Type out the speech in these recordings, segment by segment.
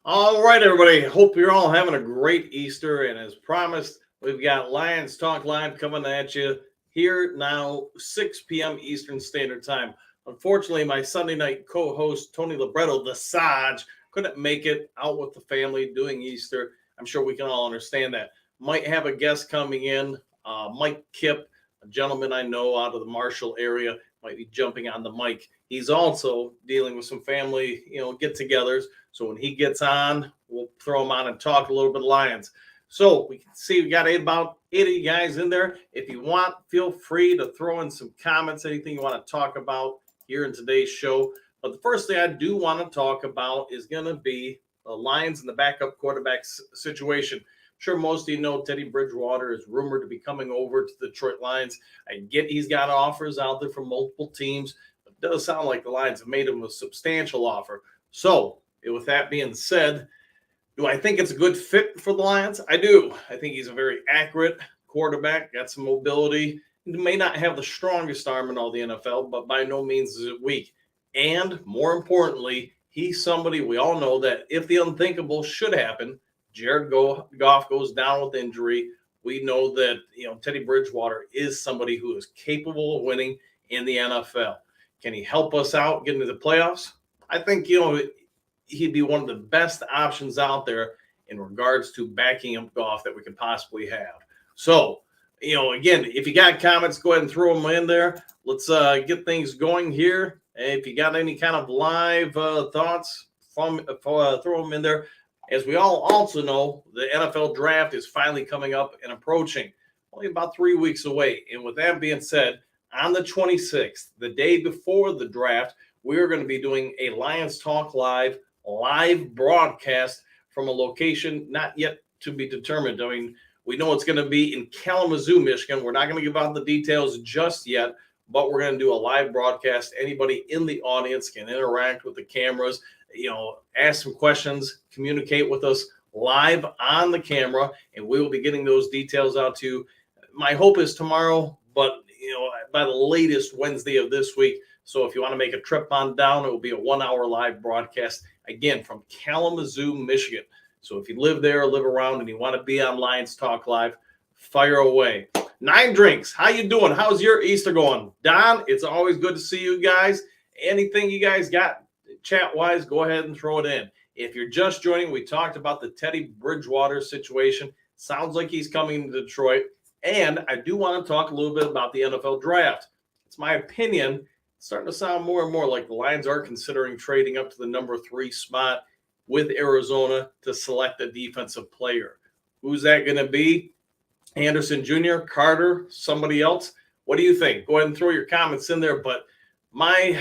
All right, everybody. Hope you're all having a great Easter. And as promised, we've got Lions Talk Live coming at you here now, 6 p.m. Eastern Standard Time. Unfortunately, my Sunday night co host, Tony Libretto, the Saj, couldn't make it out with the family doing Easter. I'm sure we can all understand that. Might have a guest coming in, Mike Kipp, a gentleman I know out of the Marshall area, might be jumping on the mic. He's also dealing with some family, get togethers. So when he gets on, we'll throw him on and talk a little bit of Lions. So we can see we got about 8 of you guys in there. If you want, feel free to throw in some comments, anything you want to talk about here in today's show. But the first thing I do want to talk about is going to be the Lions and the backup quarterback situation. I'm sure most of you know Teddy Bridgewater is rumored to be coming over to the Detroit Lions. I get he's got offers out there from multiple teams. But it does sound like the Lions have made him a substantial offer. So with that being said, do I think it's a good fit for the Lions? I do. I think he's a very accurate quarterback, got some mobility. He may not have the strongest arm in all the NFL, but by no means is it weak. And more importantly, he's somebody we all know that if the unthinkable should happen, Jared Goff goes down with injury. We know that Teddy Bridgewater is somebody who is capable of winning in the NFL. Can he help us out get into the playoffs? I think he'd be one of the best options out there in regards to backing up Goff that we could possibly have. So, again, if you got comments, go ahead and throw them in there. Let's get things going here. And if you got any kind of live thoughts, throw them in there. As we all also know, the NFL draft is finally coming up and approaching, only about 3 weeks away. And with that being said, on the 26th, the day before the draft, we're going to be doing a Lions Talk live broadcast from a location not yet to be determined. I mean, we know it's going to be in Kalamazoo, Michigan. We're not going to give out the details just yet, but we're going to do a live broadcast. Anybody in the audience can interact with the cameras, ask some questions, communicate with us live on the camera, and we will be getting those details out to you. My hope is tomorrow, but by the latest Wednesday of this week. So if you want to make a trip on down, it will be a 1-hour live broadcast, again, from Kalamazoo, Michigan. So if you live there, live around, and you want to be on Lions Talk Live, fire away. 9 Drinks, how you doing? How's your Easter going? Don, it's always good to see you guys. Anything you guys got chat-wise, go ahead and throw it in. If you're just joining, we talked about the Teddy Bridgewater situation. Sounds like he's coming to Detroit. And I do want to talk a little bit about the NFL draft. It's my opinion. It's starting to sound more and more like the Lions are considering trading up to the number 3 spot with Arizona to select a defensive player. Who's that going to be? Anderson Jr., Carter, somebody else? What do you think? Go ahead and throw your comments in there. But my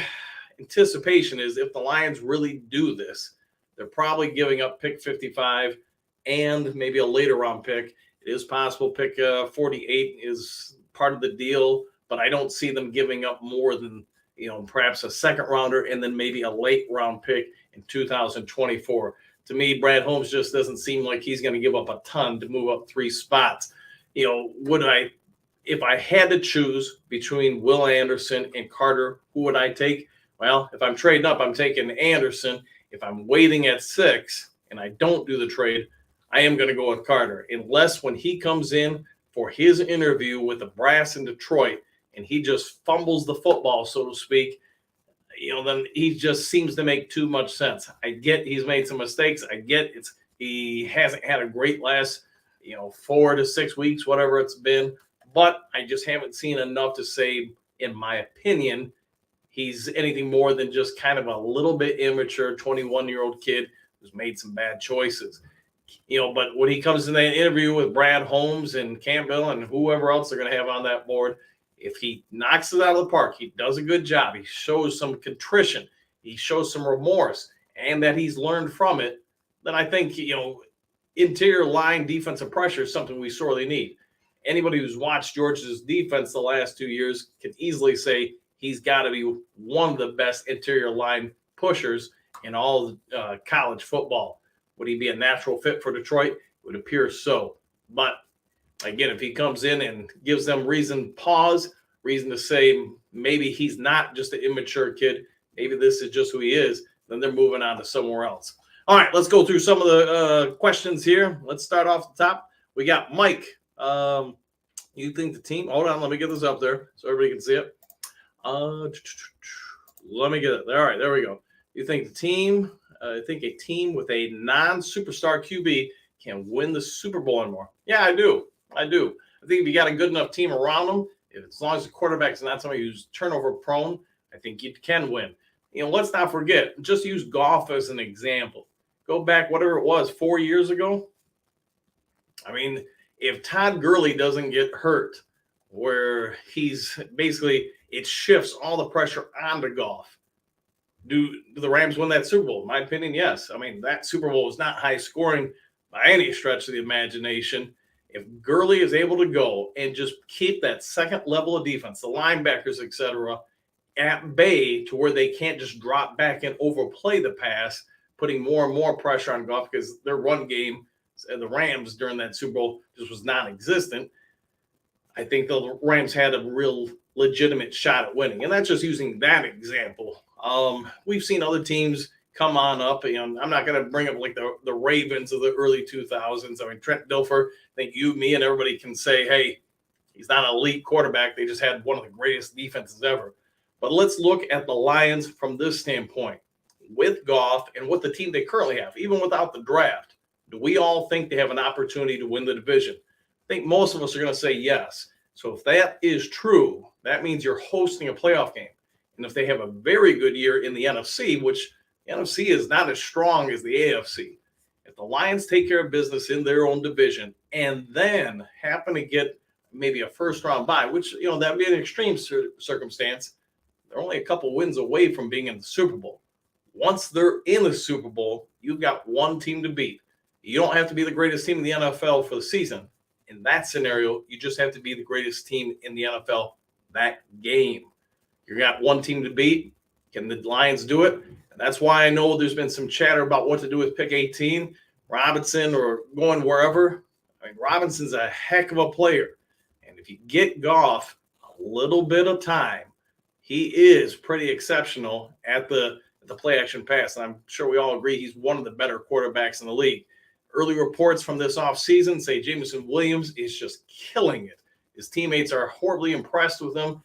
anticipation is if the Lions really do this, they're probably giving up pick 55 and maybe a later round pick. It is possible pick 48 is part of the deal, but I don't see them giving up more than, perhaps a second rounder and then maybe a late round pick in 2024. To me, Brad Holmes just doesn't seem like he's going to give up a ton to move up 3 spots. If I had to choose between Will Anderson and Carter, who would I take? Well, if I'm trading up, I'm taking Anderson. If I'm waiting at 6 and I don't do the trade, I am going to go with Carter, unless when he comes in for his interview with the brass in Detroit and he just fumbles the football, so to speak, then he just seems to make too much sense. I get he's made some mistakes. I get he hasn't had a great last, 4 to 6 weeks, whatever it's been, but I just haven't seen enough to say, in my opinion, he's anything more than just kind of a little bit immature 21-year-old kid who's made some bad choices. But when he comes in that interview with Brad Holmes and Campbell and whoever else they're going to have on that board, if he knocks it out of the park, he does a good job, he shows some contrition, he shows some remorse, and that he's learned from it, then I think, interior line defensive pressure is something we sorely need. Anybody who's watched Georgia's defense the last 2 years can easily say he's got to be one of the best interior line pushers in all college football. Would he be a natural fit for Detroit? It would appear so. But again, if he comes in and gives them reason to say maybe he's not just an immature kid, maybe this is just who he is, then they're moving on to somewhere else. All right, let's go through some of the questions here. Let's start off the top. We got Mike. You think the team? Hold on, let me get this up there so everybody can see it. Let me get it. All right, there we go. You think the team? I think a team with a non-superstar QB can win the Super Bowl anymore. Yeah, I do. I think if you got a good enough team around them, as long as the quarterback's not somebody who's turnover prone, I think you can win. Let's not forget, just use Goff as an example. Go back, whatever it was, 4 years ago. I mean, if Todd Gurley doesn't get hurt, where he's basically, it shifts all the pressure onto Goff. Do the Rams win that Super Bowl? In my opinion, yes. I mean, that Super Bowl was not high scoring by any stretch of the imagination. If Gurley is able to go and just keep that second level of defense, the linebackers, etc., at bay to where they can't just drop back and overplay the pass, putting more and more pressure on Goff because their run game, the Rams during that Super Bowl, just was non-existent. I think the Rams had a real legitimate shot at winning. And that's just using that example. We've seen other teams come on up. I'm not going to bring up like the Ravens of the early 2000s. I mean, Trent Dilfer, I think you, me, and everybody can say, hey, he's not an elite quarterback. They just had one of the greatest defenses ever. But let's look at the Lions from this standpoint. With Goff and with the team they currently have, even without the draft, do we all think they have an opportunity to win the division? I think most of us are going to say yes. So if that is true, that means you're hosting a playoff game. And if they have a very good year in the NFC, which the NFC is not as strong as the AFC, if the Lions take care of business in their own division and then happen to get maybe a first-round bye, which, that would be an extreme circumstance, they're only a couple wins away from being in the Super Bowl. Once they're in the Super Bowl, you've got one team to beat. You don't have to be the greatest team in the NFL for the season. In that scenario, you just have to be the greatest team in the NFL that game. You got one team to beat. Can the Lions do it? And that's why I know there's been some chatter about what to do with pick 18, Robinson, or going wherever. I mean, Robinson's a heck of a player. And if you get Goff a little bit of time, he is pretty exceptional at the play action pass. And I'm sure we all agree he's one of the better quarterbacks in the league. Early reports from this offseason say Jameson Williams is just killing it. His teammates are horribly impressed with him.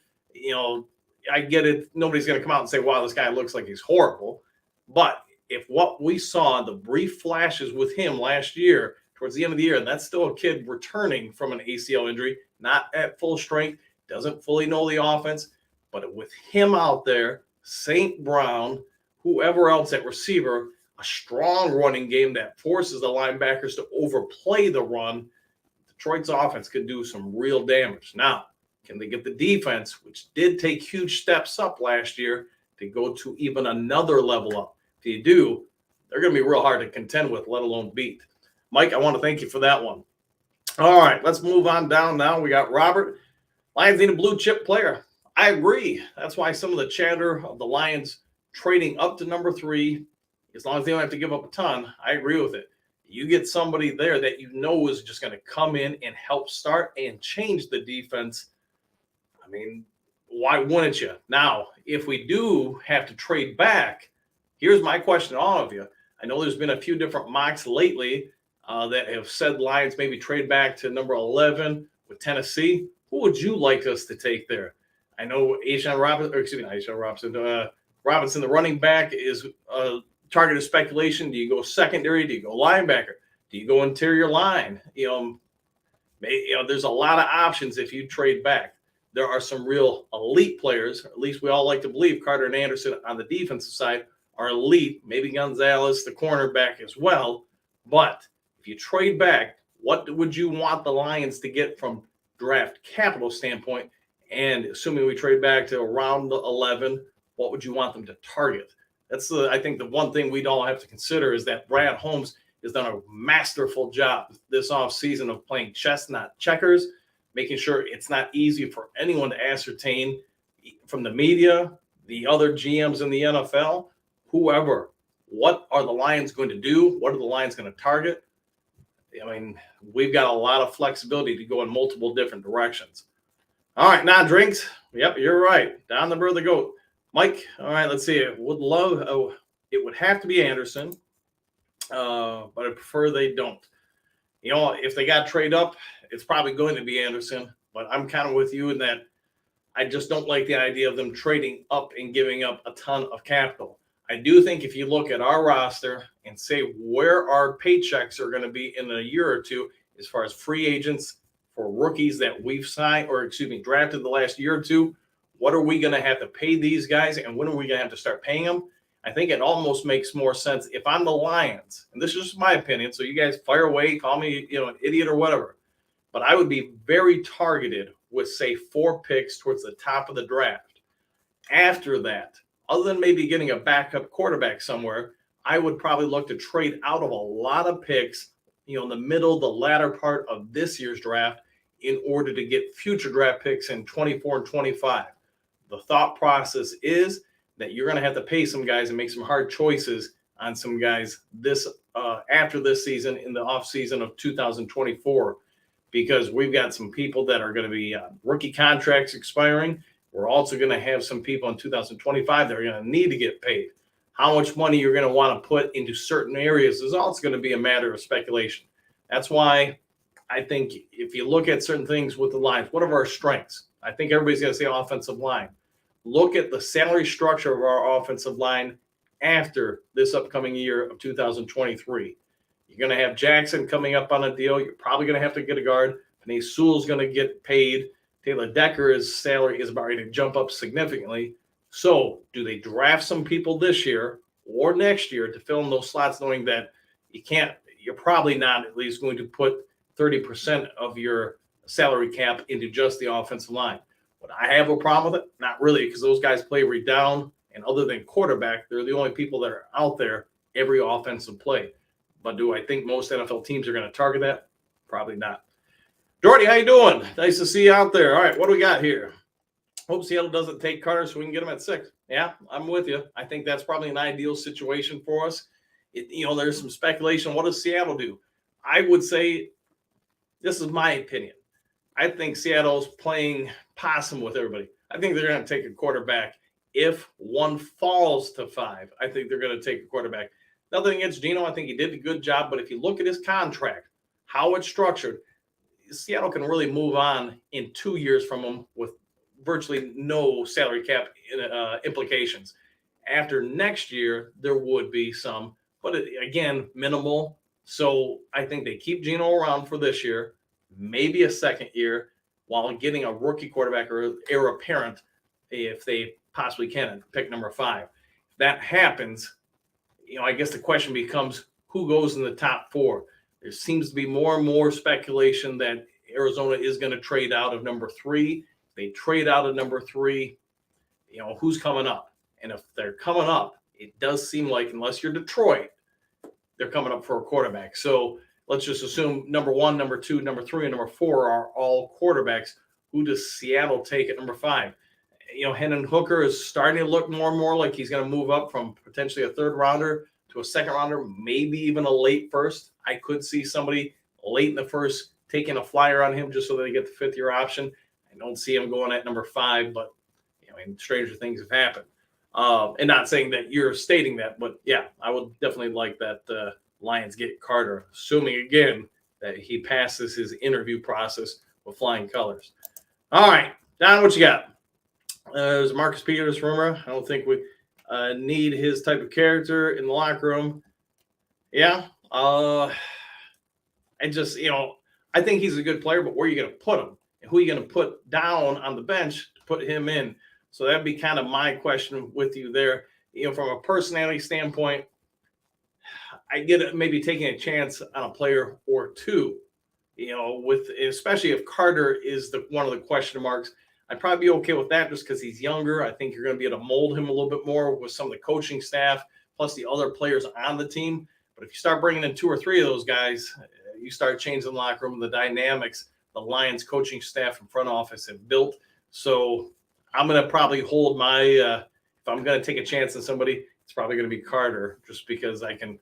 I get it. Nobody's going to come out and say, wow, this guy looks like he's horrible. But if what we saw, the brief flashes with him last year, towards the end of the year, and that's still a kid returning from an ACL injury, not at full strength, doesn't fully know the offense. But with him out there, St. Brown, whoever else at receiver, a strong running game that forces the linebackers to overplay the run, Detroit's offense could do some real damage. Now, can they get the defense, which did take huge steps up last year, to go to even another level up? If you do, they're going to be real hard to contend with, let alone beat. Mike, I want to thank you for that one. All right, let's move on down now. We got Robert. Lions need a blue chip player. I agree. That's why some of the chatter of the Lions trading up to number 3, as long as they don't have to give up a ton, I agree with it. You get somebody there that you know is just going to come in and help start and change the defense. I mean, why wouldn't you? Now, if we do have to trade back, here's my question to all of you. I know there's been a few different mocks lately that have said Lions maybe trade back to number 11 with Tennessee. Who would you like us to take there? I know Robinson, the running back, is a target of speculation. Do you go secondary? Do you go linebacker? Do you go interior line? There's a lot of options if you trade back. There are some real elite players, at least we all like to believe Carter and Anderson on the defensive side are elite, maybe Gonzalez, the cornerback as well. But if you trade back, what would you want the Lions to get from draft capital standpoint? And assuming we trade back to around 11, what would you want them to target? That's I think the one thing we'd all have to consider is that Brad Holmes has done a masterful job this offseason of playing chess, not checkers, making sure it's not easy for anyone to ascertain from the media, the other GMs in the NFL, whoever, what are the Lions going to do? What are the Lions going to target? I mean, we've got a lot of flexibility to go in multiple different directions. All right, now drinks. Yep, you're right. Down the bird of the goat. Mike, all right, let's see. It would have to be Anderson. but I prefer they don't. If they got trade up, it's probably going to be Anderson. But I'm kind of with you in that I just don't like the idea of them trading up and giving up a ton of capital. I do think if you look at our roster and say where our paychecks are going to be in a year or two, as far as free agents for rookies that we've signed, or excuse me, drafted the last year or two, what are we going to have to pay these guys and when are we going to have to start paying them? I think it almost makes more sense if I'm the Lions, and this is just my opinion, so you guys fire away, call me, an idiot or whatever, but I would be very targeted with, say, 4 picks towards the top of the draft. After that, other than maybe getting a backup quarterback somewhere, I would probably look to trade out of a lot of picks, in the middle, the latter part of this year's draft in order to get future draft picks in 24 and 25. The thought process is that you're going to have to pay some guys and make some hard choices on some guys this after this season in the off season of 2024, because we've got some people that are going to be rookie contracts expiring. We're also going to have some people in 2025 that are going to need to get paid. How much money you're going to want to put into certain areas is also going to be a matter of speculation. That's why I think if you look at certain things with the Lions, what are our strengths? I think everybody's going to say offensive line. Look at the salary structure of our offensive line after this upcoming year of 2023. You're going to have Jackson coming up on a deal. You're probably going to have to get a guard. Penei Sewell's going to get paid. Taylor Decker's salary is about ready to jump up significantly. So do they draft some people this year or next year to fill in those slots, knowing that you're probably not at least going to put 30% of your salary cap into just the offensive line? Would I have a problem with it? Not really, because those guys play every down. And other than quarterback, they're the only people that are out there every offensive play. But do I think most NFL teams are going to target that? Probably not. Jordy, how you doing? Nice to see you out there. All right, what do we got here? Hope Seattle doesn't take Carter so we can get him at 6. Yeah, I'm with you. I think that's probably an ideal situation for us. There's some speculation. What does Seattle do? I would say, this is my opinion, I think Seattle's playing possum with everybody. I think they're going to take a quarterback. If one falls to 5, I think they're going to take a quarterback. Nothing against Geno. I think he did a good job. But if you look at his contract, how it's structured, Seattle can really move on in 2 years from him with virtually no salary cap implications. After next year, there would be some, but again, minimal. So I think they keep Geno around for this year, maybe a second year, while getting a rookie quarterback or heir apparent if they possibly can, pick number 5. If that happens, I guess the question becomes who goes in the top 4. There seems to be more and more speculation that Arizona is going to trade out of number 3. If they trade out of number 3, who's coming up? And if they're coming up, it does seem like, unless you're Detroit, they're coming up for a quarterback. So let's just assume number 1, number 2, number 3, and number 4 are all quarterbacks. Who does Seattle take at number 5? Hendon Hooker is starting to look more and more like he's going to move up from potentially a 3rd rounder to a 2nd rounder, maybe even a late 1st. I could see somebody late in the 1st taking a flyer on him just so that they get the 5th-year option. I don't see him going at number 5, but stranger things have happened. And not saying that you're stating that, but yeah, I would definitely like that Lions get Carter, assuming again that he passes his interview process with flying colors. All right, Don, what you got? There's Marcus Peters rumor. I don't think we need his type of character in the locker room. Yeah. I think he's a good player, but where are you going to put him? And who are you going to put down on the bench to put him in? So that'd be kind of my question with you there. From a personality standpoint, I get it, maybe taking a chance on a player or two, especially if Carter is one of the question marks. I'd probably be okay with that just because he's younger. I think you're going to be able to mold him a little bit more with some of the coaching staff, plus the other players on the team. But if you start bringing in 2 or 3 of those guys, you start changing the locker room, the dynamics the Lions coaching staff and front office have built. So I'm going to probably hold my if I'm going to take a chance on somebody, it's probably going to be Carter, just because I can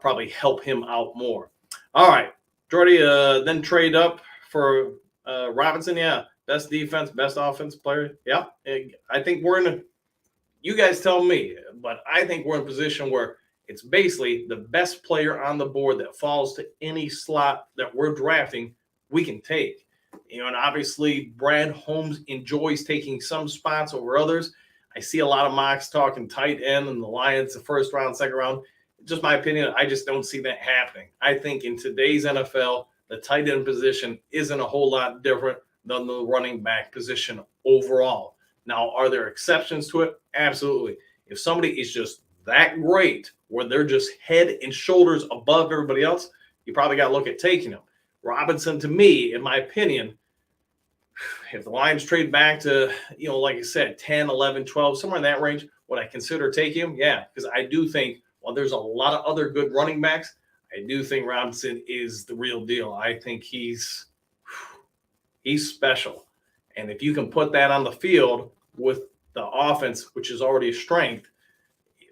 probably help him out more. All right, Jordy, then trade up for Robinson. Yeah, best defense, best offense player. Yeah, I think we're in a – you guys tell me, but I think we're in a position where It's basically the best player on the board that falls to any slot that we're drafting, we can take. And obviously Brad Holmes enjoys taking some spots over others. I see a lot of mocks talking tight end and the Lions the first round, second round. Just my opinion, I just don't see that happening. I think in today's NFL, the tight end position isn't a whole lot different than the running back position overall. Now, are there exceptions to it? Absolutely. If somebody is just that great where they're just head and shoulders above everybody else, you probably got to look at taking them. Robinson, to me, in my opinion, if the Lions trade back to, like I said, 10, 11, 12, somewhere in that range, would I consider taking him? Yeah, because I do think, while there's a lot of other good running backs, I do think Robinson is the real deal. I think he's special. And if you can put that on the field with the offense, which is already a strength,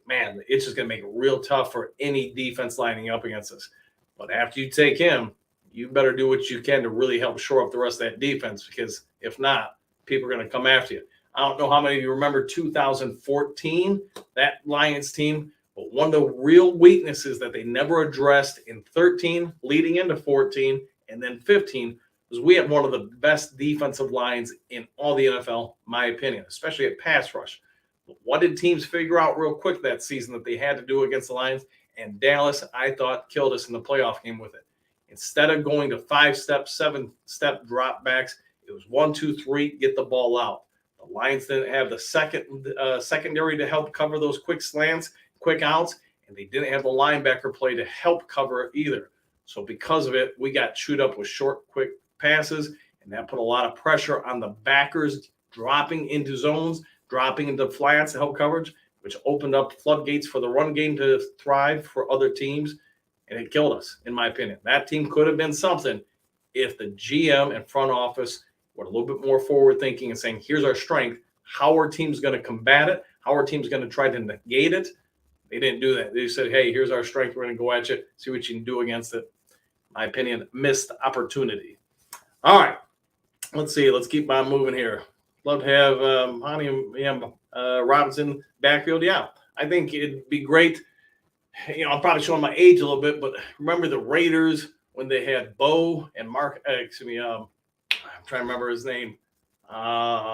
man, it's just going to make it real tough for any defense lining up against us. But after you take him, you better do what you can to really help shore up the rest of that defense, because if not, people are going to come after you. I don't know how many of you remember 2014, that Lions team, but one of the real weaknesses that they never addressed in 13 leading into 14 and then 15 was we had one of the best defensive lines in all the NFL, my opinion, especially at pass rush. But what did teams figure out real quick that season that they had to do against the Lions? And Dallas, I thought, killed us in the playoff game with it. Instead of going to 5-step, 7-step drop backs, it was 1, 2, 3, get the ball out. The Lions didn't have the secondary to help cover those quick slants, quick outs, and they didn't have the linebacker play to help cover it either. So because of it, we got chewed up with short, quick passes, and that put a lot of pressure on the backers dropping into zones, dropping into flats to help coverage, which opened up floodgates for the run game to thrive for other teams, and it killed us, in my opinion. That team could have been something if the GM and front office were a little bit more forward-thinking and saying, here's our strength. How are teams going to combat it? How are teams going to try to negate it? They didn't do that. They said, hey, here's our strength. We're going to go at you, see what you can do against it. In my opinion, missed opportunity. All right. Let's see. Let's keep on moving here. Love to have Robinson backfield. Yeah, I think it'd be great. I'm probably showing my age a little bit, but remember the Raiders when they had Bo and Mark, I'm trying to remember his name. The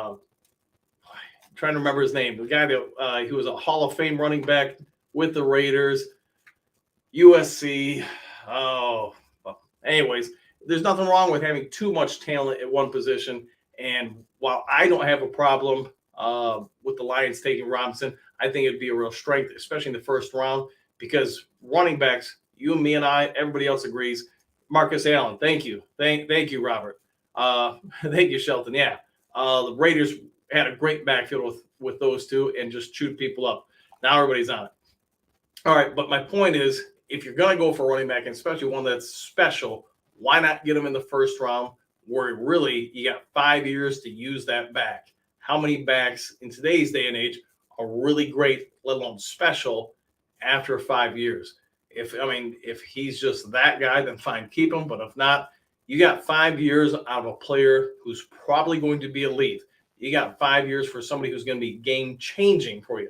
guy that he was a Hall of Fame running back with the Raiders, USC. Oh, well, anyways, there's nothing wrong with having too much talent at one position. And while I don't have a problem with the Lions taking Robinson, I think it'd be a real strength, especially in the first round, because running backs, you and me and I, everybody else agrees. Marcus Allen, thank you. Thank you, Robert. Thank you, Shelton. Yeah. The Raiders had a great backfield with those two and just chewed people up. Now everybody's on it. All right, but my point is, if you're going to go for a running back, and especially one that's special, why not get them in the first round where really you got 5 years to use that back? How many backs in today's day and age are really great, let alone special, after 5 years? If he's just that guy, then fine, keep him. But if not, you got 5 years out of a player who's probably going to be elite. You got 5 years for somebody who's going to be game-changing for you.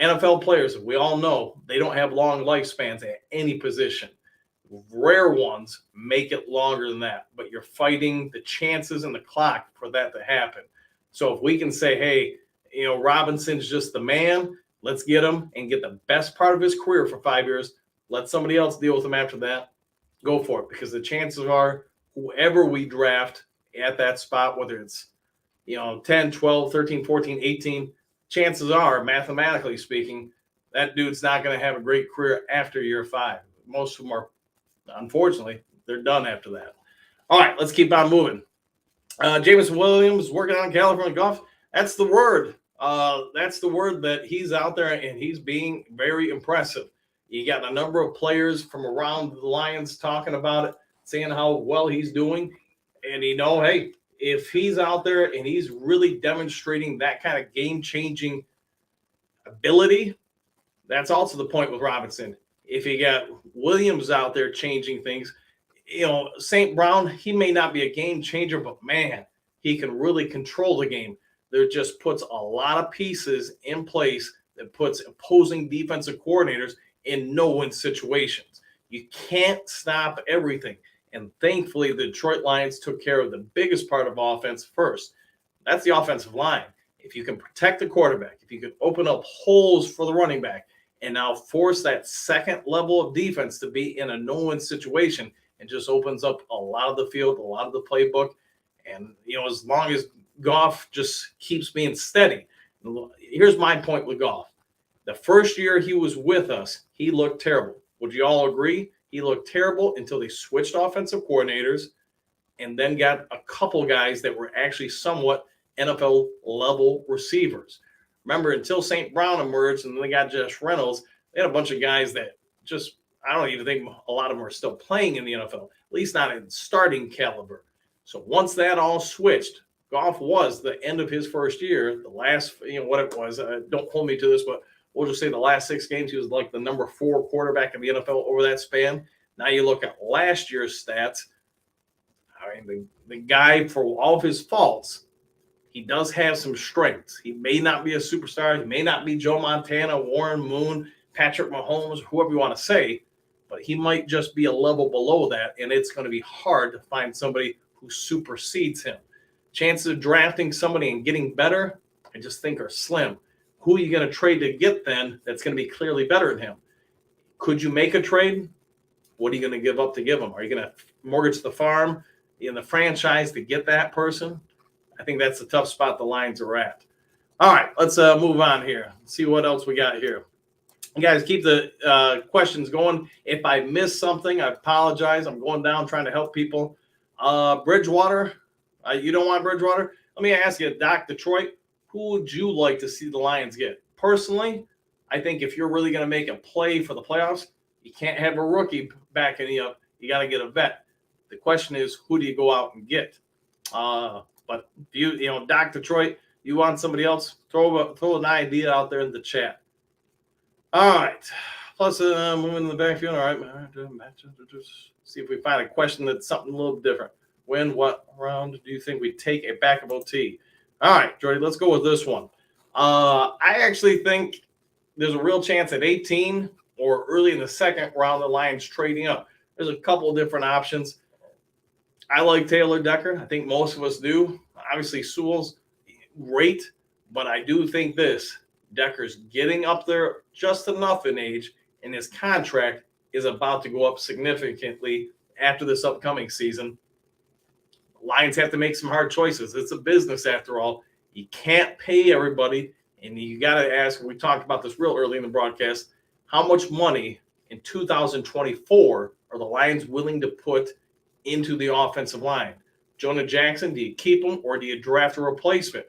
NFL players, we all know, they don't have long lifespans at any position. Rare ones make it longer than that, but you're fighting the chances and the clock for that to happen. So if we can say, hey, Robinson's just the man, let's get him and get the best part of his career for 5 years. Let somebody else deal with him after that. Go for it, because the chances are whoever we draft at that spot, whether it's 10, 12, 13, 14, 18, chances are, mathematically speaking, that dude's not going to have a great career after year 5. Most of them are, unfortunately, they're done after that. All right, let's keep on moving. Jameson Williams working on California Golf. That's the word. That's the word that he's out there, and he's being very impressive. You got a number of players from around the Lions talking about it, saying how well he's doing. And hey, if he's out there and he's really demonstrating that kind of game-changing ability, that's also the point with Robinson. If you got Williams out there changing things, St. Brown, he may not be a game changer, but man, he can really control the game. There just puts a lot of pieces in place that puts opposing defensive coordinators in no-win situations. You can't stop everything. And thankfully, the Detroit Lions took care of the biggest part of offense first. That's the offensive line. If you can protect the quarterback, if you can open up holes for the running back, and now force that second level of defense to be in a no-win situation, it just opens up a lot of the field, a lot of the playbook. And, as long as Goff just keeps being steady. Here's my point with Goff. The first year he was with us, he looked terrible. Would you all agree? He looked terrible until they switched offensive coordinators and then got a couple guys that were actually somewhat NFL level receivers. Remember, until St. Brown emerged and then they got Josh Reynolds, they had a bunch of guys that just, I don't even think a lot of them are still playing in the NFL, at least not in starting caliber. So once that all switched, Goff was the end of his first year, the last, what it was, don't hold me to this, but we'll just say the last 6 games, he was like the number 4 quarterback in the NFL over that span. Now you look at last year's stats. I mean, the guy, for all of his faults, he does have some strengths. He may not be a superstar. He may not be Joe Montana, Warren Moon, Patrick Mahomes, whoever you want to say, but he might just be a level below that, and it's going to be hard to find somebody who supersedes him. Chances of drafting somebody and getting better, I just think are slim. Who are you going to trade to get then that's going to be clearly better than him? Could you make a trade? What are you going to give up to give him? Are you going to mortgage the farm in the franchise to get that person? I think that's the tough spot the Lions are at. All right, let's move on here. See what else we got here. You guys, keep the questions going. If I miss something, I apologize. I'm going down trying to help people. Bridgewater, you don't want Bridgewater? Let me ask you, Doc Detroit, who would you like to see the Lions get? Personally, I think if you're really going to make a play for the playoffs, you can't have a rookie backing you up. You got to get a vet. The question is, who do you go out and get? But if you Doc Detroit, you want somebody else, throw an idea out there in the chat. All right. Plus, moving in the backfield. All right. See if we find a question that's something a little different. When, what round do you think we take a backup OT? All right, Jordy, let's go with this one. I actually think there's a real chance at 18 or early in the second round, the Lions trading up. There's a couple of different options. I like Taylor Decker. I think most of us do. Obviously, Sewell's great, but I do think Decker's getting up there just enough in age, and his contract is about to go up significantly after this upcoming season. Lions have to make some hard choices. It's a business after all. You can't pay everybody, and you got to ask, we talked about this real early in the broadcast, how much money in 2024 are the Lions willing to put into the offensive line? Jonah Jackson, do you keep him or do you draft a replacement?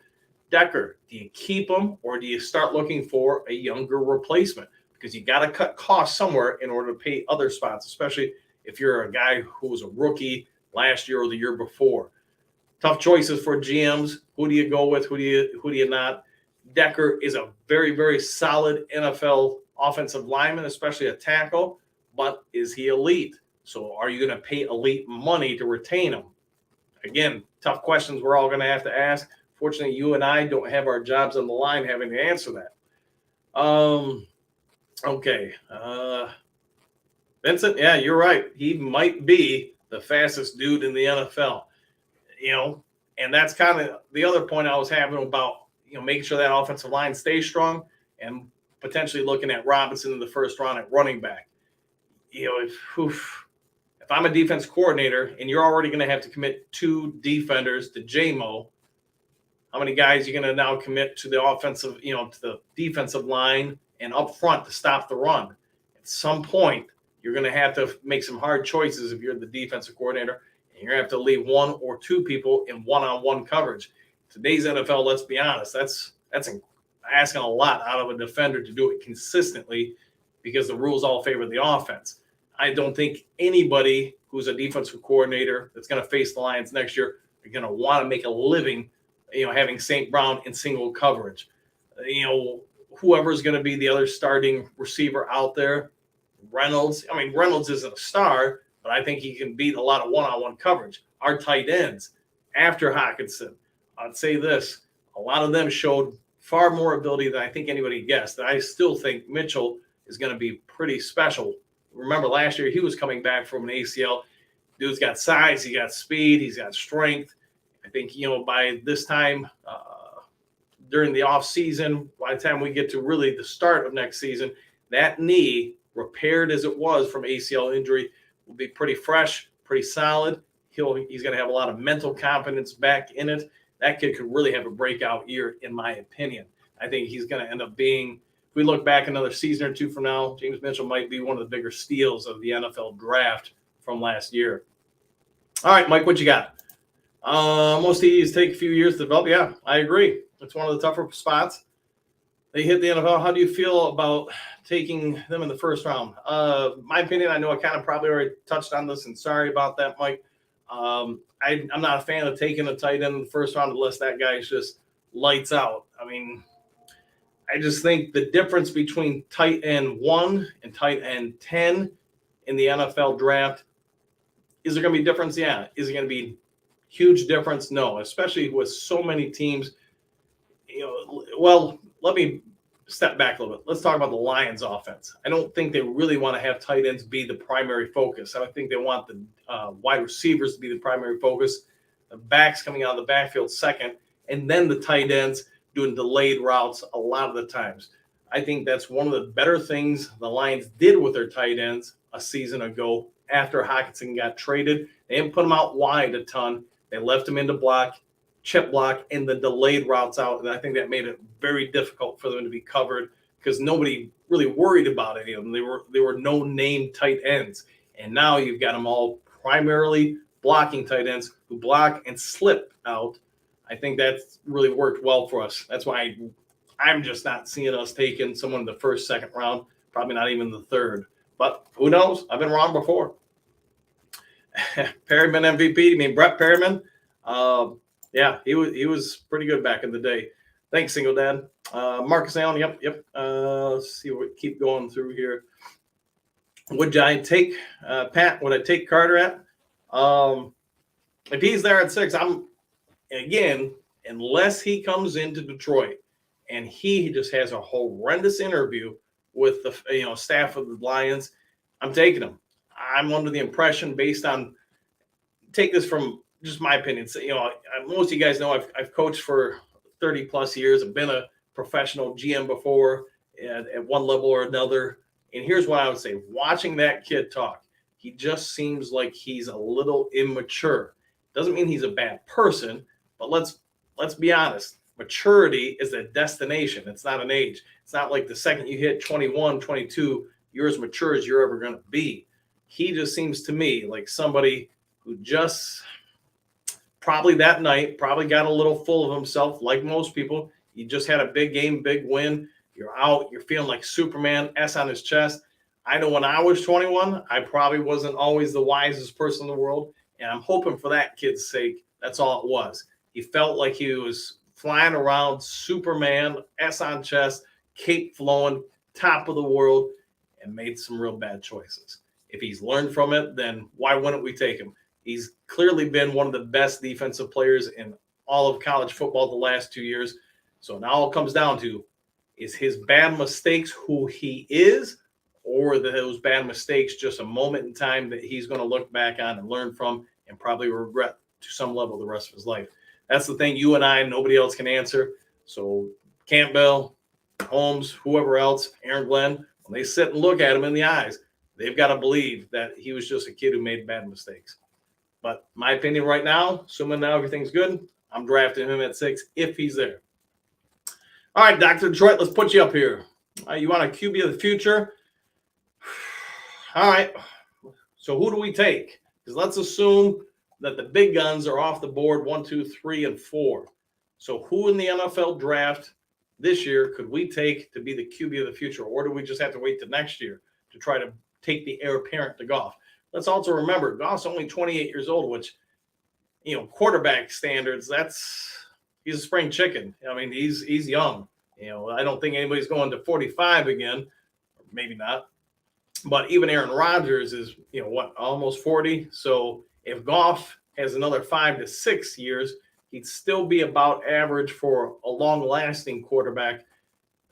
Decker, do you keep him or do you start looking for a younger replacement? Because you got to cut costs somewhere in order to pay other spots, especially if you're a guy who was a rookie last year or the year before. Tough choices for GMs. Who do you go with? Who do you not? Decker is a very, very solid NFL offensive lineman, especially a tackle, but is he elite? So are you going to pay elite money to retain him? Again, tough questions we're all going to have to ask. Fortunately, you and I don't have our jobs on the line having to answer that. Okay. Vincent, yeah, you're right. He might be the fastest dude in the NFL, and that's kind of the other point I was having about, making sure that offensive line stays strong and potentially looking at Robinson in the first round at running back. If I'm a defense coordinator and you're already going to have to commit 2 defenders to JMO, how many guys are you going to now commit to the offensive, to the defensive line and up front to stop the run? At some point, you're going to have to make some hard choices if you're the defensive coordinator, and you're going to have to leave 1 or 2 people in one-on-one coverage. Today's NFL, let's be honest, that's asking a lot out of a defender to do it consistently because the rules all favor the offense. I don't think anybody who's a defensive coordinator that's going to face the Lions next year are going to want to make a living, having St. Brown in single coverage. Whoever's going to be the other starting receiver out there, Reynolds. I mean, Reynolds isn't a star, but I think he can beat a lot of one-on-one coverage. Our tight ends, after Hockenson, I'd say this, a lot of them showed far more ability than I think anybody guessed. And I still think Mitchell is going to be pretty special. Remember last year he was coming back from an ACL. Dude's got size, he got speed, he's got strength. I think, by this time during the off season, by the time we get to really the start of next season, that knee, repaired as it was from ACL injury, will be pretty fresh, pretty solid. He's going to have a lot of mental confidence back in it. That kid could really have a breakout year, in my opinion. I think he's going to end up being, if we look back another season or two from now, James Mitchell might be one of the bigger steals of the NFL draft from last year. All right, Mike, what you got? Most of these take a few years to develop. Yeah, I agree. It's one of the tougher spots. They hit the NFL. How do you feel about taking them in the first round? My opinion, I know I kind of probably already touched on this, and sorry about that, Mike. I'm not a fan of taking a tight end in the first round unless that guy just lights out. I mean, I just think the difference between tight end 1 and tight end 10 in the NFL draft, is there going to be a difference? Yeah. Is it going to be huge difference? No, especially with so many teams. Well, let me step back a little bit. Let's talk about the Lions offense. I don't think they really want to have tight ends be the primary focus. I think they want the wide receivers to be the primary focus, the backs coming out of the backfield second, and then the tight ends doing delayed routes a lot of the times. I think that's one of the better things the Lions did with their tight ends a season ago after Hockenson got traded. They didn't put them out wide a ton. They left them into block, chip block, and the delayed routes out. And I think that made it very difficult for them to be covered because nobody really worried about any of them. They were no-name tight ends. And now you've got them all primarily blocking tight ends who block and slip out. I think that's really worked well for us. That's why I'm just not seeing us taking someone in the first, second round, probably not even the third. But who knows? I've been wrong before. Perryman MVP. I mean, Brett Perryman. Yeah, he was pretty good back in the day. Thanks, Single Dad. Marcus Allen. Yep. Let's see what we keep going through here. Would I take Pat? Would I take Carter at? If he's there at 6, again, unless he comes into Detroit and he just has a horrendous interview with the staff of the Lions, I'm taking him. I'm under the impression, based on, take this from just my opinion. So, most of you guys know I've coached for 30 plus years. I've been a professional GM before at one level or another. And here's what I would say: watching that kid talk, he just seems like he's a little immature. Doesn't mean he's a bad person, but let's be honest. Maturity is a destination. It's not an age. It's not like the second you hit 21, 22, you're as mature as you're ever going to be. He just seems to me like somebody who just probably that night probably got a little full of himself, like most people. He just had a big game, big win. You're out. You're feeling like Superman, S on his chest. I know when I was 21, I probably wasn't always the wisest person in the world, and I'm hoping for that kid's sake that's all it was. He felt like he was flying around, Superman, S on chest, cape flowing, top of the world, and made some real bad choices. If he's learned from it, then why wouldn't we take him? He's clearly been one of the best defensive players in all of college football the last 2 years. So now all it comes down to is his bad mistakes who he is, or those bad mistakes just a moment in time that he's going to look back on and learn from and probably regret to some level the rest of his life. That's the thing you and I, nobody else can answer. So Campbell, Holmes, whoever else, Aaron Glenn, when they sit and look at him in the eyes, they've got to believe that he was just a kid who made bad mistakes. But my opinion right now, assuming now everything's good, I'm drafting him at 6 if he's there. All right, Dr. Detroit, let's put you up here. You want a QB of the future? All right. So who do we take? Because let's assume that the big guns are off the board 1, 2, 3, and 4. So who in the NFL draft this year could we take to be the QB of the future? Or do we just have to wait till next year to try to take the heir apparent to Goff? Let's also remember, Goff's only 28 years old, which, quarterback standards, he's a spring chicken. I mean, he's young. I don't think anybody's going to 45 again, maybe not. But even Aaron Rodgers is, almost 40. So if Goff has another 5 to 6 years, he'd still be about average for a long-lasting quarterback.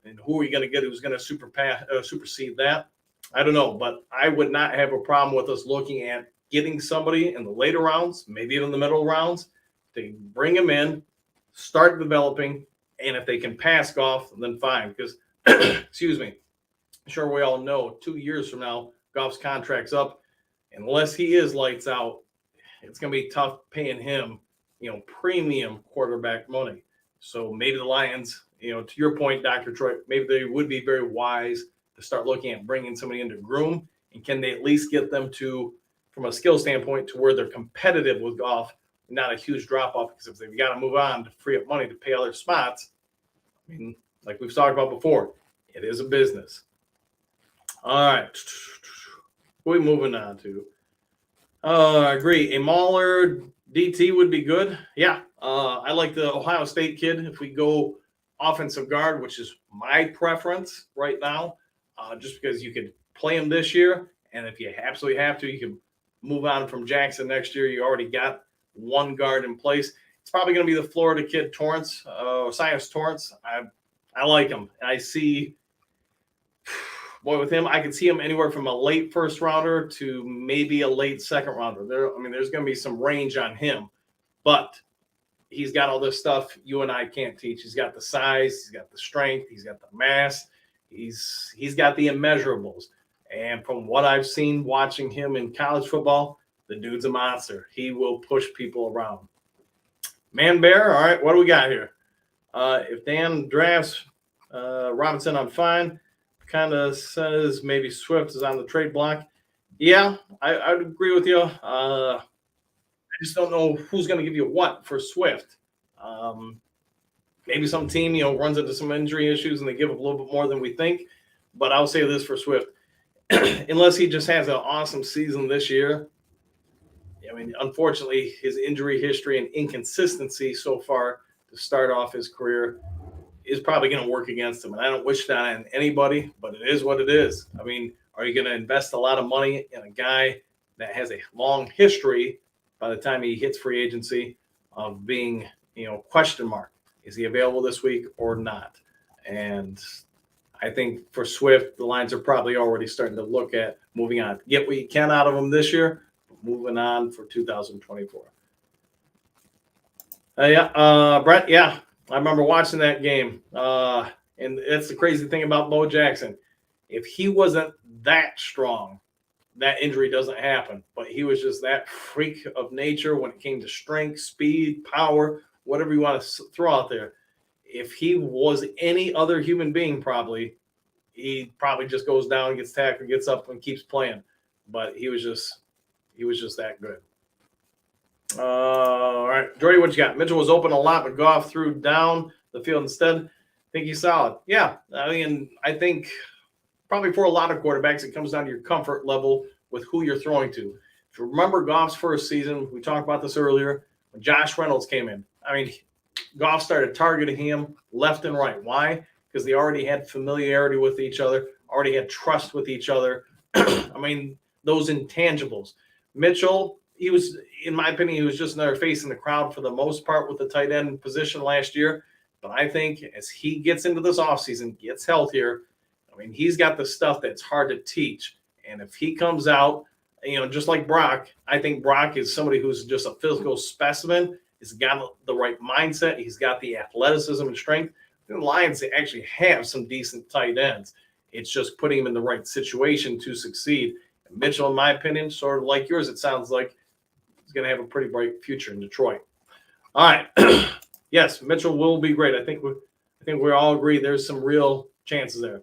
And who are you going to get who's going to supersede that? I don't know, but I would not have a problem with us looking at getting somebody in the later rounds, maybe even the middle rounds, to bring him in, start developing, and if they can pass Goff, then fine. Because, excuse me, I'm sure we all know 2 years from now, Goff's contract's up. Unless he is lights out, it's going to be tough paying him, premium quarterback money. So maybe the Lions, to your point, Dr. Troy, maybe they would be very wise to start looking at bringing somebody in to groom. And can they at least get them to, from a skill standpoint, to where they're competitive with Goff, not a huge drop off? Because if they've got to move on to free up money to pay other spots, I mean, like we've talked about before, it is a business. All right. What are we moving on to? I agree. A Mauler DT would be good. Yeah. I like the Ohio State kid. If we go offensive guard, which is my preference right now, just because you could play him this year. And if you absolutely have to, you can move on from Jackson next year. You already got one guard in place. It's probably going to be the Florida kid, Torrance, Osiris Torrance. I like him. I see, boy, with him, I can see him anywhere from a late first rounder to maybe a late second rounder. There's going to be some range on him, but he's got all this stuff you and I can't teach. He's got the size, he's got the strength, he's got the mass, he's got the immeasurables. And from what I've seen watching him in college football, the dude's a monster. He will push people around. Man Bear, all right, what do we got here? If Dan drafts Robinson, I'm fine. Kind of says maybe Swift is on the trade block. Yeah, I would agree with you. I just don't know who's going to give you what for Swift. Maybe some team, runs into some injury issues and they give up a little bit more than we think. But I'll say this for Swift. Unless he just has an awesome season this year, unfortunately, his injury history and inconsistency so far to start off his career is probably going to work against him. And I don't wish that on anybody, but it is what it is. Are you going to invest a lot of money in a guy that has a long history by the time he hits free agency of being, question mark? Is he available this week or not? And I think for Swift, the Lions are probably already starting to look at moving on. Get what you can out of him this year, but moving on for 2024. Brett, yeah, I remember watching that game. And that's the crazy thing about Bo Jackson. If he wasn't that strong, that injury doesn't happen. But he was just that freak of nature when it came to strength, speed, power, whatever you want to throw out there. If he was any other human being, he probably just goes down, gets tackled, gets up, and keeps playing. But he was just that good. All right, Jordy, what you got? Mitchell was open a lot, but Goff threw down the field instead. I think he's solid. Yeah, I think probably for a lot of quarterbacks, it comes down to your comfort level with who you're throwing to. If you remember Goff's first season, we talked about this earlier, when Josh Reynolds came in. Goff started targeting him left and right. Why? Because they already had familiarity with each other, already had trust with each other. Those intangibles. Mitchell, he was, in my opinion, he was just another face in the crowd for the most part with the tight end position last year. But I think as he gets into this offseason, gets healthier, he's got the stuff that's hard to teach. And if he comes out, just like Brock, I think Brock is somebody who's just a physical specimen. He's got the right mindset. He's got the athleticism and strength. The Lions actually have some decent tight ends. It's just putting him in the right situation to succeed. And Mitchell, in my opinion, sort of like yours, it sounds like he's going to have a pretty bright future in Detroit. All right. Yes, Mitchell will be great. I think we all agree there's some real chances there.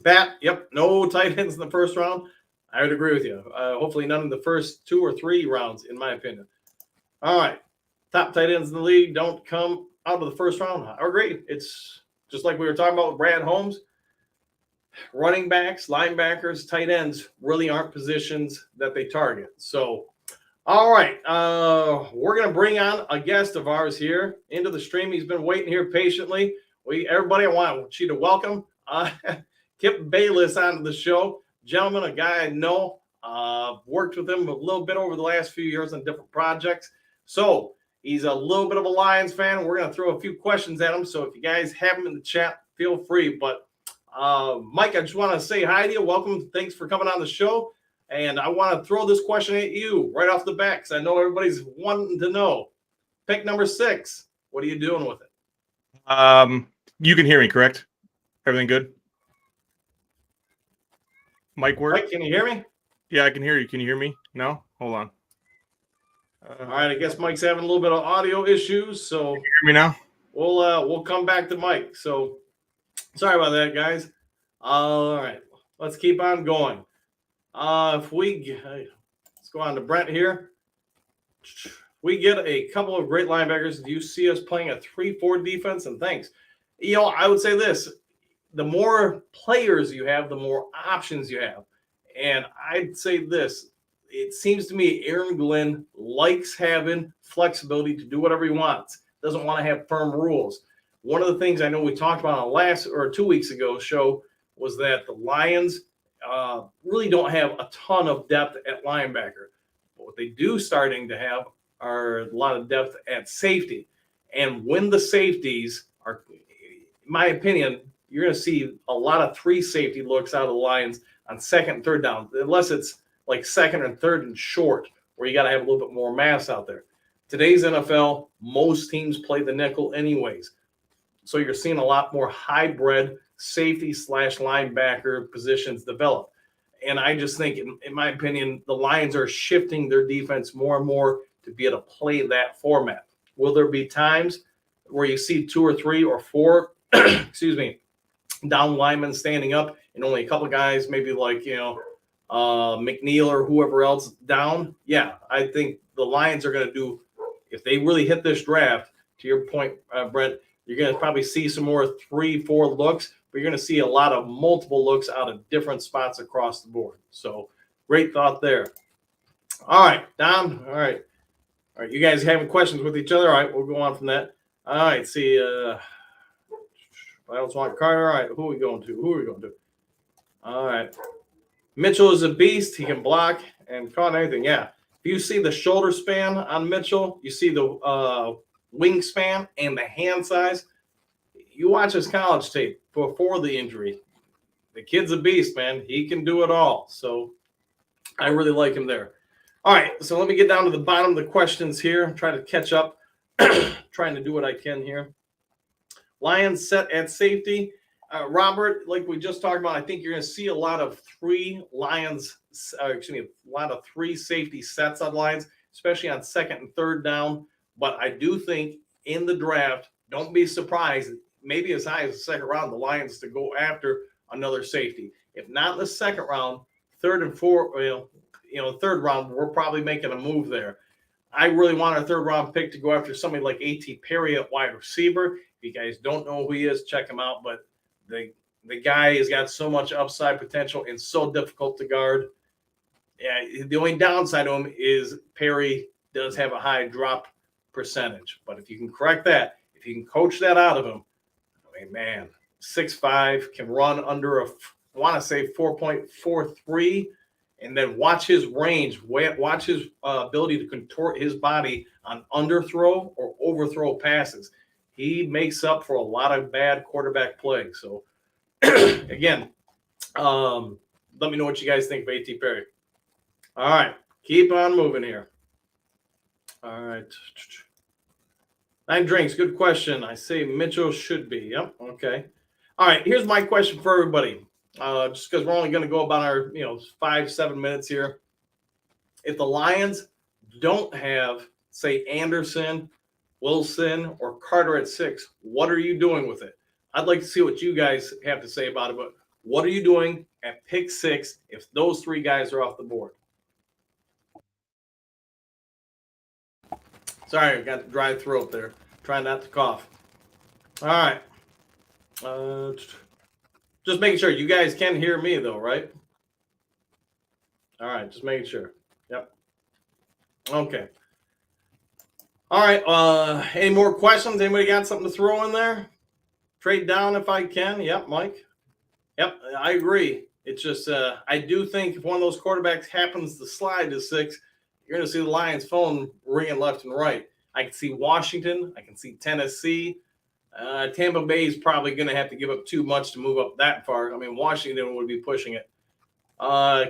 Pat, yep, no tight ends in the first round. I would agree with you. Hopefully none in the first 2 or 3 rounds, in my opinion. All right. Top tight ends in the league don't come out of the first round. I agree. It's just like we were talking about with Brad Holmes. Running backs, linebackers, tight ends really aren't positions that they target. So, all right. We're going to bring on a guest of ours here into the stream. He's been waiting here patiently. Everybody, I want you to welcome Kip Bayless onto the show. Gentleman, a guy I know. Worked with him a little bit over the last few years on different projects. So, he's a little bit of a Lions fan. We're going to throw a few questions at him. So if you guys have him in the chat, feel free. But Mike, I just want to say hi to you. Welcome. Thanks for coming on the show. And I want to throw this question at you right off the bat because I know everybody's wanting to know. Pick number 6. What are you doing with it? You can hear me, correct? Everything good? Mike, Mike, can you hear me? Yeah, I can hear you. Can you hear me? No? Hold on. All right, I guess Mike's having a little bit of audio issues, so can you hear me now? We'll come back to Mike. So sorry about that, guys. All right, let's keep on going. Let's go on to Brent here. We get a couple of great linebackers. Do you see us playing a 3-4 defense? And thanks. I would say this: the more players you have, the more options you have. And I'd say this: it seems to me Aaron Glenn likes having flexibility to do whatever he wants. Doesn't want to have firm rules. One of the things I know we talked about on the last or 2 weeks ago show was that the Lions really don't have a ton of depth at linebacker. But what they do starting to have are a lot of depth at safety. And when the safeties are, in my opinion, you're going to see a lot of 3 safety looks out of the Lions on second and third down, unless it's like second and third and short, where you got to have a little bit more mass out there. Today's NFL, most teams play the nickel anyways. So you're seeing a lot more hybrid safety / linebacker positions develop. And I just think, in my opinion, the Lions are shifting their defense more and more to be able to play that format. Will there be times where you see 2 or 3 or 4, down linemen standing up and only a couple of guys, maybe like, McNeil or whoever else down? Yeah, I think the Lions are going to do, if they really hit this draft, to your point, Brent, you're going to probably see some more 3-4 looks, but you're going to see a lot of multiple looks out of different spots across the board. So great thought there. All right, Don. All right, you guys having questions with each other? All right, we'll go on from that. All right, see, I also want Carter. All right, who are we going to? All right. Mitchell is a beast. He can block and caught anything. Yeah. If you see the shoulder span on Mitchell, you see the wingspan and the hand size. You watch his college tape before the injury. The kid's a beast, man. He can do it all. So I really like him there. All right. So let me get down to the bottom of the questions here. Try to catch up. Trying to do what I can here. Lions set at safety. Robert, like we just talked about, I think you're going to see a lot of 3 safety sets on Lions, especially on second and third down. But I do think in the draft, don't be surprised, maybe as high as the second round, the Lions to go after another safety. If not in the second round, third and fourth, third round, we're probably making a move there. I really want our third round pick to go after somebody like A.T. Perry at wide receiver. If you guys don't know who he is, check him out. But the guy has got so much upside potential and so difficult to guard. Yeah, the only downside to him is Perry does have a high drop percentage. But if you can correct that, if you can coach that out of him, I mean, man, 6'5", can run under 4.43, and then watch his range, watch his ability to contort his body on underthrow or overthrow passes. He makes up for a lot of bad quarterback play. So, again, let me know what you guys think of A.T. Perry. All right, keep on moving here. All right. 9 drinks, good question. I say Mitchell should be. Yep, okay. All right, here's my question for everybody. Just because we're only going to go about our 5-7 minutes here. If the Lions don't have, say, Anderson, Wilson, or Carter at 6, what are you doing with it? I'd like to see what you guys have to say about it, but what are you doing at pick 6 if those 3 guys are off the board? Sorry, I got a dry throat there. Trying not to cough. All right. Just making sure you guys can hear me, though, right? All right, just making sure. Yep. Okay. All right. Any more questions? Anybody got something to throw in there? Trade down if I can. Yep, Mike. Yep, I agree. It's just I do think if one of those quarterbacks happens to slide to 6, you're going to see the Lions' phone ringing left and right. I can see Washington. I can see Tennessee. Tampa Bay is probably going to have to give up too much to move up that far. I mean, Washington would be pushing it.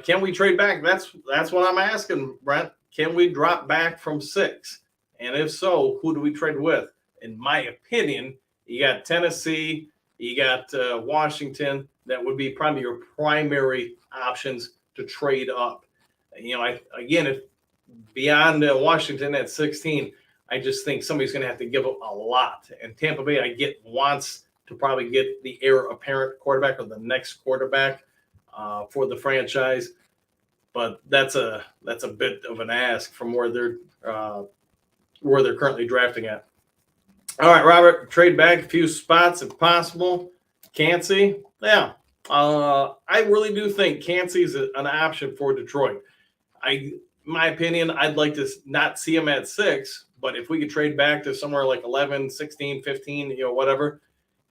Can we trade back? That's what I'm asking, Brent. Can we drop back from 6? And if so, who do we trade with? In my opinion, you got Tennessee, you got Washington. That would be probably your primary options to trade up. If beyond Washington at 16, I just think somebody's going to have to give up a lot. And Tampa Bay, wants to probably get the heir apparent quarterback or the next quarterback for the franchise. But that's a bit of an ask from where they're currently drafting at. All right, Robert, trade back a few spots if possible. Kancey, yeah. I really do think Kancey's an option for Detroit. In my opinion, I'd like to not see him at 6, but if we could trade back to somewhere like 11, 16, 15, whatever,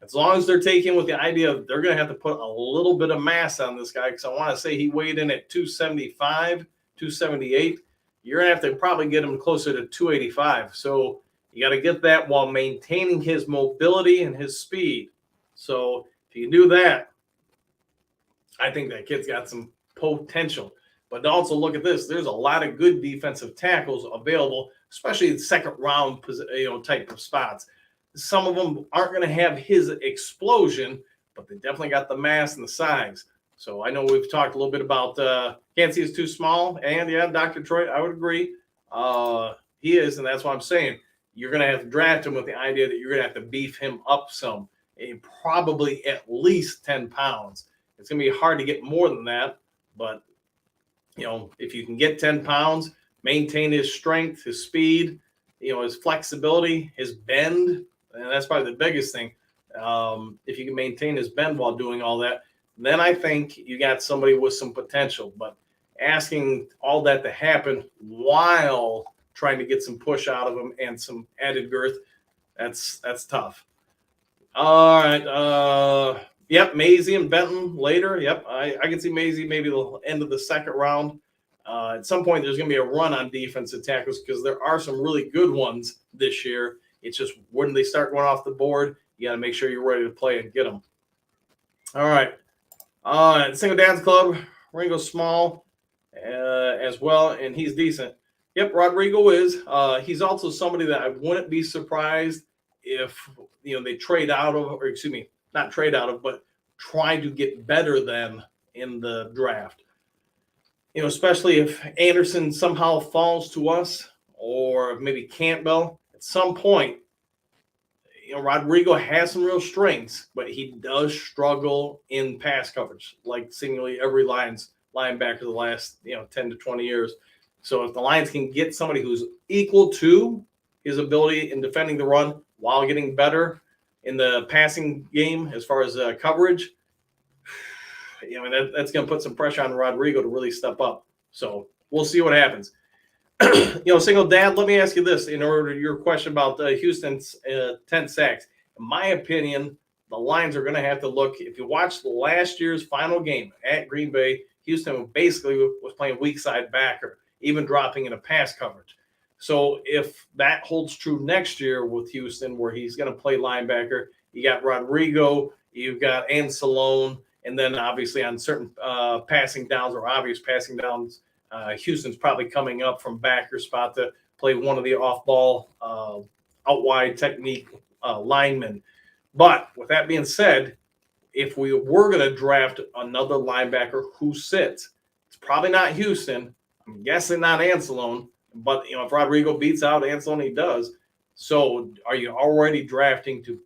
as long as they're taking with the idea of they're going to have to put a little bit of mass on this guy, because I want to say he weighed in at 275, 278. You're going to have to probably get him closer to 285. So you got to get that while maintaining his mobility and his speed. So if you do that, I think that kid's got some potential. But also look at this. There's a lot of good defensive tackles available, especially in second round type of spots. Some of them aren't going to have his explosion, but they definitely got the mass and the size. So I know we've talked a little bit about Kancey is too small. And yeah, Dr. Troy, I would agree. He is, and that's what I'm saying. You're going to have to draft him with the idea that you're going to have to beef him up some, and probably at least 10 pounds. It's going to be hard to get more than that, but if you can get 10 pounds, maintain his strength, his speed, his flexibility, his bend, and that's probably the biggest thing. If you can maintain his bend while doing all that, then I think you got somebody with some potential. But asking all that to happen while trying to get some push out of him and some added girth, that's tough. All right. Yep, Maisie and Benton later. Yep, I can see Maisie maybe the end of the second round. At some point, there's going to be a run on defensive tackles because there are some really good ones this year. It's just when they start going off the board, you got to make sure you're ready to play and get them. All right. Single Dads Club, Ringo Small as well, and he's decent. Yep, Rodrigo is. He's also somebody that I wouldn't be surprised if they trade out of, or excuse me, not trade out of, but try to get better than in the draft. Especially if Anderson somehow falls to us, or maybe Campbell at some point. Rodrigo has some real strengths, but he does struggle in pass coverage, like seemingly every linebacker the last 10 to 20 years. So if the Lions can get somebody who's equal to his ability in defending the run while getting better in the passing game as far as coverage, that's going to put some pressure on Rodrigo to really step up. So we'll see what happens. Single Dad, let me ask you this in order to your question about Houston's 10 sacks. In my opinion, the Lions are going to have to look. If you watch last year's final game at Green Bay, Houston basically was playing weak side backer, even dropping into pass coverage. So if that holds true next year with Houston, where he's going to play linebacker, you got Rodrigo, you've got Anzalone, and then obviously on certain passing downs or obvious passing downs, Houston's probably coming up from backer spot to play one of the off-ball out wide technique linemen. But with that being said, if we were going to draft another linebacker who sits, it's probably not Houston. I'm guessing not Anzalone. But, if Rodrigo beats out Anzalone, he does. So are you already drafting to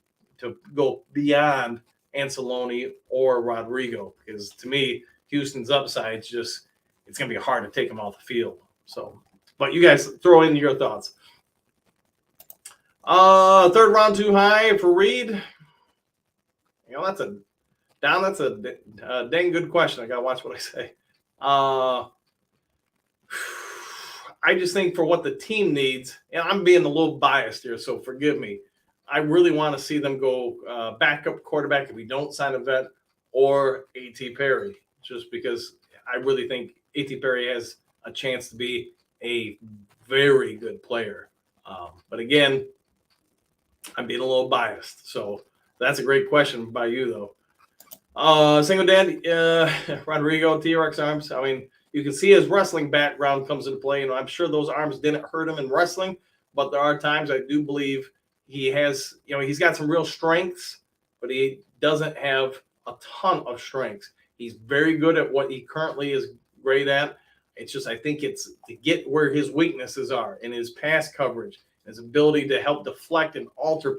go beyond Anzalone or Rodrigo? Because to me, Houston's upside is just, it's going to be hard to take him off the field. So, but you guys throw in your thoughts. Third round too high for Reed. That's a dang good question. I got to watch what I say. I just think for what the team needs, and I'm being a little biased here, so forgive me. I really want to see them go backup quarterback if we don't sign a vet, or A.T. Perry, just because I really think A.T. Perry has a chance to be a very good player. But again, I'm being a little biased. So that's a great question by you, though. Single dad, Rodrigo, T-Rex arms. I mean, you can see his wrestling background comes into play. I'm sure those arms didn't hurt him in wrestling, but there are times I do believe he has, he's got some real strengths, but he doesn't have a ton of strengths. He's very good at what he currently is great at. It's just, I think it's to get where his weaknesses are in his pass coverage, his ability to help deflect and alter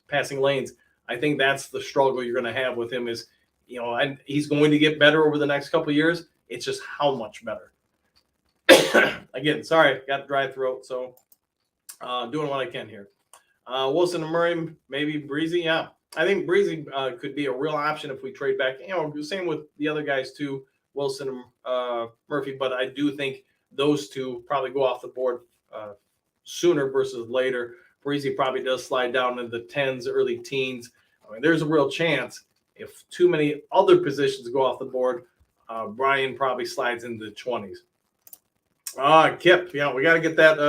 passing lanes. I think that's the struggle you're going to have with him is, and he's going to get better over the next couple of years. It's just how much better. Again, sorry, got a dry throat, so doing what I can here. Wilson and Murray, maybe Breezy. Yeah, I think Breezy could be a real option if we trade back. Same with the other guys too, Wilson and Murphy. But I do think those two probably go off the board sooner versus later. Breezy probably does slide down into the 10s, early teens. I mean, there's a real chance if too many other positions go off the board, Brian probably slides into the 20s. Kip, we got to get that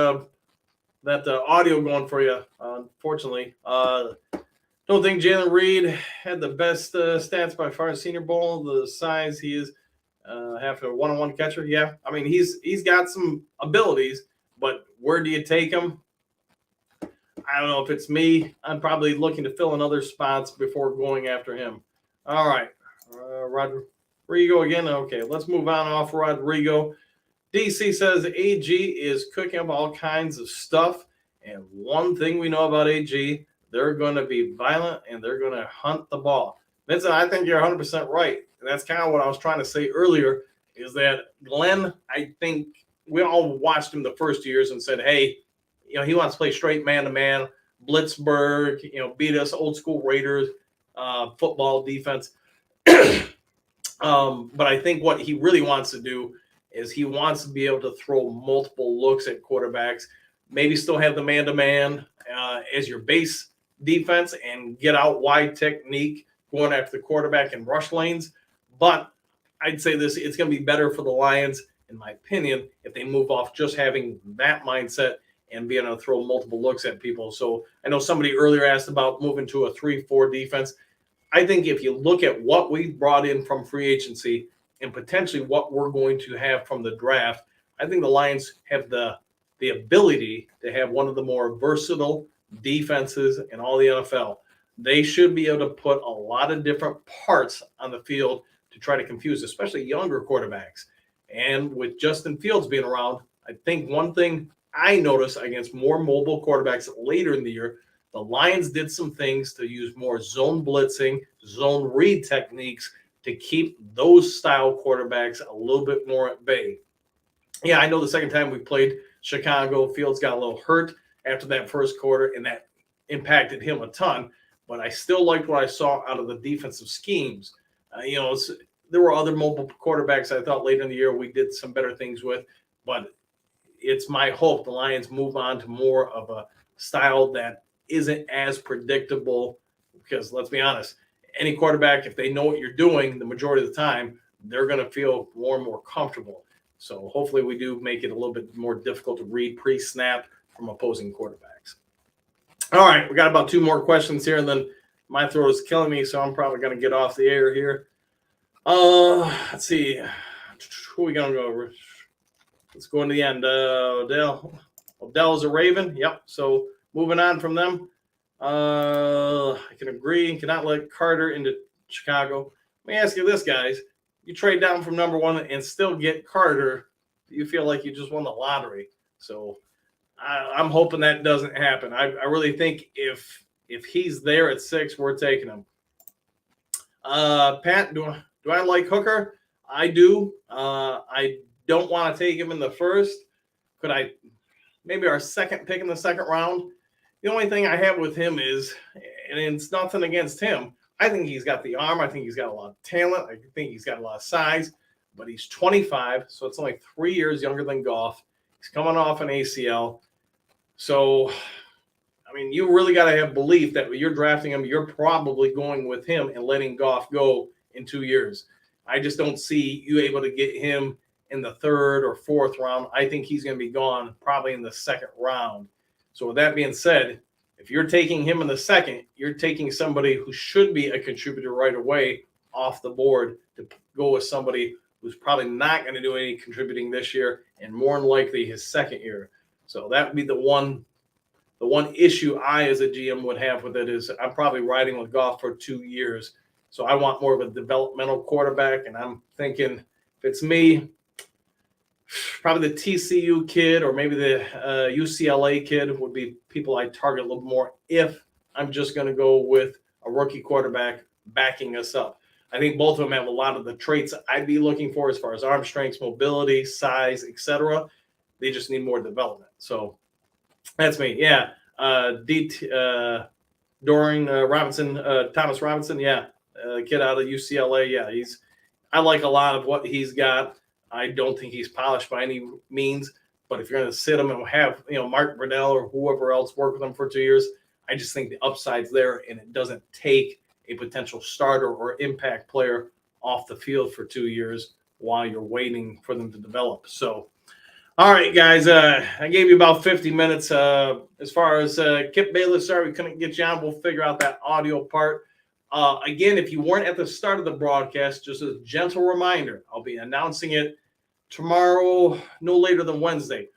audio going for you. Unfortunately, don't think Jalen Reed had the best stats by far in Senior Bowl. The size he is, half a one-on-one catcher. Yeah, I mean he's got some abilities, but where do you take him? I don't know. If it's me, I'm probably looking to fill in other spots before going after him. All right, Rodrigo again. Okay, let's move on off Rodrigo. DC says AG is cooking up all kinds of stuff. And one thing we know about AG, they're going to be violent and they're going to hunt the ball. Vincent, I think you're 100% right. And that's kind of what I was trying to say earlier is that Glenn, I think we all watched him the first years and said, hey, he wants to play straight man-to-man, Blitzburg, beat us, old school Raiders, football defense. But I think what he really wants to do is he wants to be able to throw multiple looks at quarterbacks, maybe still have the man-to-man as your base defense and get out wide technique going after the quarterback in rush lanes. But I'd say it's going to be better for the Lions, in my opinion, if they move off just having that mindset and being able to throw multiple looks at people. So I know somebody earlier asked about moving to a 3-4 defense. I think if you look at what we brought in from free agency and potentially what we're going to have from the draft, I think the Lions have the ability to have one of the more versatile defenses in all the NFL. They should be able to put a lot of different parts on the field to try to confuse, especially younger quarterbacks. And with Justin Fields being around, I think one thing I noticed against more mobile quarterbacks later in the year, the Lions did some things to use more zone blitzing, zone read techniques to keep those style quarterbacks a little bit more at bay. Yeah, I know the second time we played Chicago, Fields got a little hurt after that first quarter, and that impacted him a ton. But I still liked what I saw out of the defensive schemes. There were other mobile quarterbacks I thought later in the year we did some better things with, but it's my hope the Lions move on to more of a style that isn't as predictable because let's be honest, any quarterback, if they know what you're doing the majority of the time, they're going to feel more and more comfortable. So hopefully we do make it a little bit more difficult to read pre-snap from opposing quarterbacks. All right, we got about 2 more questions here, and then my throat is killing me, so I'm probably going to get off the air here. Let's see. Who are we going to go over? Let's go into the end. Odell's a Raven. Yep. So moving on from them. I can agree. Cannot let Carter into Chicago. Let me ask you this, guys. You trade down from number 1 and still get Carter. Do you feel like you just won the lottery? So I'm hoping that doesn't happen. I really think if he's there at 6, we're taking him. Pat, do I like Hooker? I do. I don't want to take him in the first. Could I maybe our second pick in the second round? The only thing I have with him is, and it's nothing against him, I think he's got the arm. I think he's got a lot of talent. I think he's got a lot of size, but he's 25, so it's only 3 years younger than Goff. He's coming off an ACL. So, I mean, you really got to have belief that when you're drafting him, you're probably going with him and letting Goff go in 2 years. I just don't see you able to get him in the 3rd or 4th round. I think he's going to be gone probably in the 2nd round. So with that being said, If you're taking him in the second, you're taking somebody who should be a contributor right away off the board to go with somebody who's probably not going to do any contributing this year and more than likely his second year. So that would be the one issue I as a GM would have with it is I'm probably riding with Goff for 2 years. So I want more of a developmental quarterback. And I'm thinking if it's me, probably the TCU kid or maybe the UCLA kid would be people I target a little more if I'm just going to go with a rookie quarterback backing us up. I think both of them have a lot of the traits I'd be looking for as far as arm strength, mobility, size, etc. They just need more development. So that's me. Yeah. Doring Robinson, Thomas Robinson. Yeah. Kid out of UCLA. Yeah. I like a lot of what he's got. I don't think he's polished by any means, but if you're going to sit him and have, Mark Brunell or whoever else work with him for 2 years, I just think the upside's there and it doesn't take a potential starter or impact player off the field for 2 years while you're waiting for them to develop. So, all right, guys, I gave you about 50 minutes. As far as Kip Bayless, sorry we couldn't get you on. We'll figure out that audio part. Again, if you weren't at the start of the broadcast, just a gentle reminder, I'll be announcing it tomorrow, no later than Wednesday.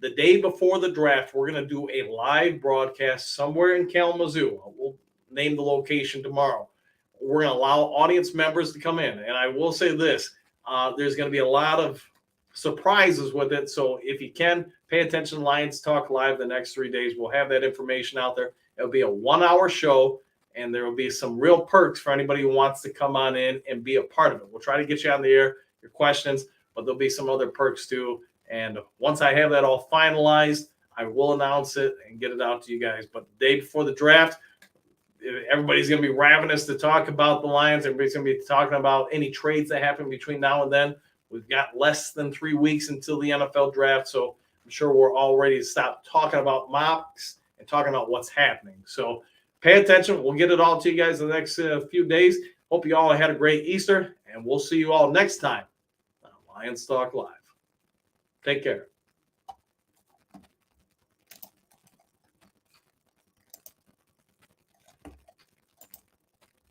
The day before the draft, we're going to do a live broadcast somewhere in Kalamazoo. We'll name the location tomorrow. We're going to allow audience members to come in. And I will say this, there's going to be a lot of surprises with it. So if you can, pay attention to Lions Talk Live the next 3 days. We'll have that information out there. It'll be a 1-hour show, and there will be some real perks for anybody who wants to come on in and be a part of it. We'll try to get you on the air, your questions, but there'll be some other perks too. And once I have that all finalized, I will announce it and get it out to you guys. But the day before the draft, everybody's going to be ravenous to talk about the Lions. Everybody's going to be talking about any trades that happen between now and then. We've got less than 3 weeks until the NFL draft, so I'm sure we're all ready to stop talking about mocks and talking about what's happening. So pay attention. We'll get it all to you guys in the next few days. Hope you all had a great Easter, and we'll see you all next time on Lions Talk Live. Take care.